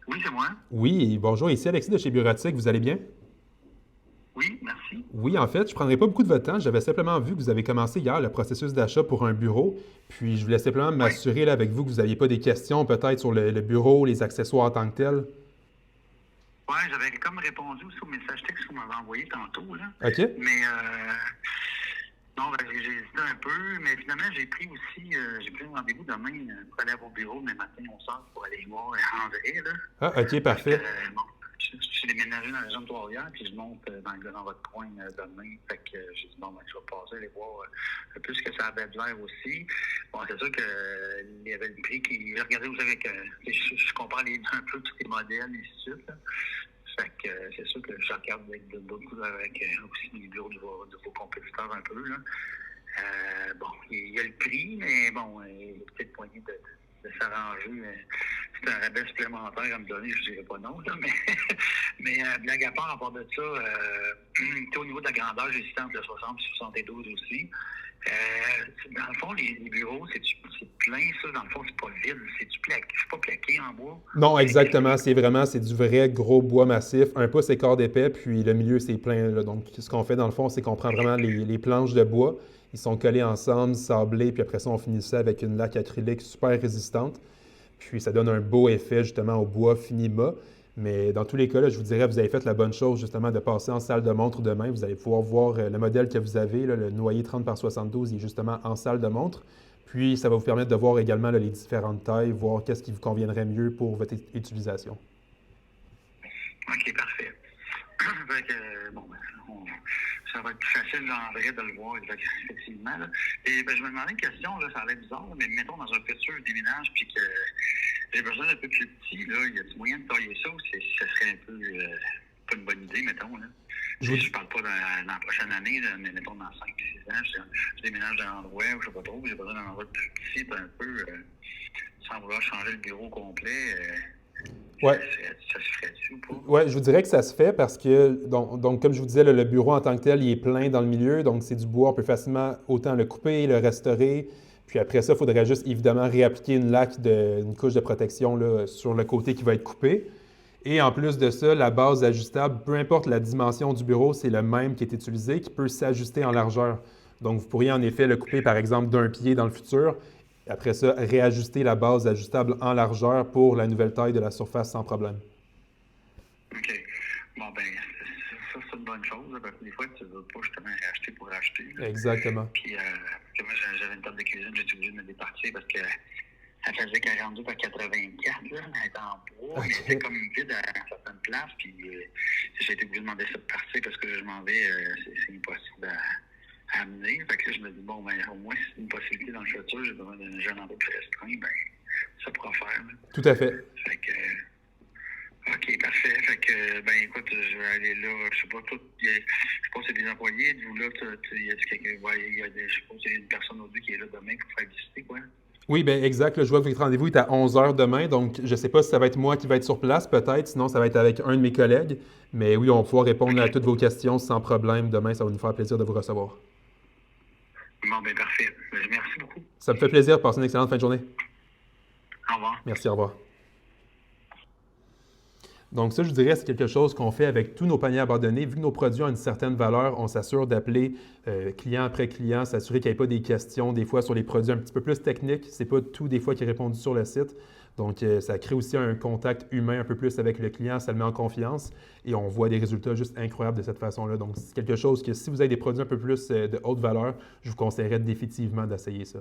Oui, c'est moi. Oui, bonjour, ici Alexis de chez Bureautique, vous allez bien? Oui, merci. Oui, en fait, je ne prendrai pas beaucoup de votre temps. J'avais simplement vu que vous avez commencé hier le processus d'achat pour un bureau. Puis je voulais simplement Oui. m'assurer là, avec vous que vous n'aviez pas des questions peut-être sur le bureau, les accessoires en tant que tels. Ouais, j'avais comme répondu aussi au message texte que vous m'avez envoyé tantôt, là. OK? Mais non, ben, j'ai hésité un peu, mais finalement, j'ai pris un rendez-vous demain pour aller à vos bureaux demain matin au centre pour aller voir André, là. Ah, OK, Parce que, parfait. bon, je suis déménagé dans la région de Trois-Rivières, puis je monte dans votre coin demain. Fait que j'ai dit, bon, ben, je vais passer, aller voir un peu ce que ça avait de l'air aussi. Bon, c'est sûr que il y avait le prix qui. Regardez, vous savez que je comprends un peu tous les modèles et ainsi de suite, là. Fait que c'est sûr que je regarde avec d'autres couleurs avec aussi les bureaux de vos compétiteurs un peu, là. Bon, il y a le prix, mais bon, il y a peut-être moyen de s'arranger. C'est un rabais supplémentaire à me donner, je ne dirais pas non, là, mais, mais blague à part, à part de ça, au niveau de la grandeur, j'ai cité entre le 60 et 72 aussi. Dans le fond, les bureaux, c'est plein, ça. Dans le fond, c'est pas vide. C'est pas plaqué en bois. Non, Qu'est-ce que exactement. C'est du vrai gros bois massif, un pouce et quart d'épais, puis le milieu, c'est plein, là. Donc, ce qu'on fait dans le fond, c'est qu'on prend vraiment les planches de bois, ils sont collés ensemble, sablés, puis après ça, on finit ça avec une laque acrylique super résistante. Puis ça donne un beau effet justement au bois fini mat. Mais dans tous les cas, là, je vous dirais, vous avez fait la bonne chose justement de passer en salle de montre demain. Vous allez pouvoir voir le modèle que vous avez, là, le noyer 30 par 72, il est justement en salle de montre. Puis ça va vous permettre de voir également là, les différentes tailles, voir qu'est-ce qui vous conviendrait mieux pour votre utilisation. OK, parfait. Fait que, bon, ben, ça va être plus facile en vrai de le voir, effectivement. Là. Et ben, je me demandais une question, là, ça a l'air bizarre, là, mais mettons dans un futur déménage, puis que j'ai besoin d'un peu plus petit, là, il y a moyen de tailler ça ou ça serait un peu pas une bonne idée, mettons, là. Je Tu vous sais, dis- je parle pas dans la prochaine année, là, mais mettons dans 5 6 ans, je déménage d'un endroit où je sais pas trop, j'ai besoin d'un endroit plus petit, un peu, sans vouloir changer le bureau complet. Ouais, Ça se ferait-tu ou pas? ouais, je vous dirais que ça se fait parce que, donc, comme je vous disais, le bureau en tant que tel, il est plein dans le milieu, donc c'est du bois, on peut facilement autant le couper, le restaurer. Puis après ça, il faudrait juste évidemment réappliquer une couche de protection là, sur le côté qui va être coupé. Et en plus de ça, la base ajustable, peu importe la dimension du bureau, c'est le même qui est utilisé, qui peut s'ajuster en largeur. Donc, vous pourriez en effet le couper, par exemple, d'un pied dans le futur. Après ça, réajuster la base ajustable en largeur pour la nouvelle taille de la surface sans problème. OK. Bon, ben, ça, c'est une bonne chose, là, parce que des fois, tu ne veux pas justement racheter pour racheter, là. Exactement. Puis, parce que moi, j'avais une table de cuisine, j'ai été obligé de me départir parce que elle faisait 42 par 84, là, elle était en bois, mais c'était OK. comme vide à certaines places, puis j'ai été obligé de demander ça de partir parce que je m'en vais, c'est impossible à amener. Fait que là, je me dis, bon, ben, au moins, si c'est une possibilité dans le futur, j'ai besoin d'un jeune endroit plus restreint, ben, ça pourra faire, là. Tout à fait. Fait que, OK, parfait. Fait que, ben écoute, je vais aller là. Je sais pas, je sais pas si c'est des employés. Êtes-vous là, y a quelqu'un, ouais, je sais pas s'il y a une personne au deux qui est là demain pour faire visiter, quoi. Oui, bien exact. Là, je vois que votre rendez-vous est à 11 heures demain, donc je ne sais pas si ça va être moi qui va être sur place, peut-être, sinon ça va être avec un de mes collègues. Mais oui, on va pouvoir répondre à OK. toutes vos questions sans problème. Demain, ça va nous faire plaisir de vous recevoir. Bon, ben parfait. Ben, merci beaucoup. Ça me fait plaisir. Passez une excellente fin de journée. Au revoir. Merci, au revoir. Donc ça, je dirais, c'est quelque chose qu'on fait avec tous nos paniers abandonnés. Vu que nos produits ont une certaine valeur, on s'assure d'appeler client après client, s'assurer qu'il n'y ait pas des questions des fois sur les produits un petit peu plus techniques. C'est pas tout des fois qui est répondu sur le site. Donc ça crée aussi un contact humain un peu plus avec le client, ça le met en confiance et on voit des résultats juste incroyables de cette façon-là. Donc c'est quelque chose que si vous avez des produits un peu plus de haute valeur, je vous conseillerais définitivement d'essayer ça.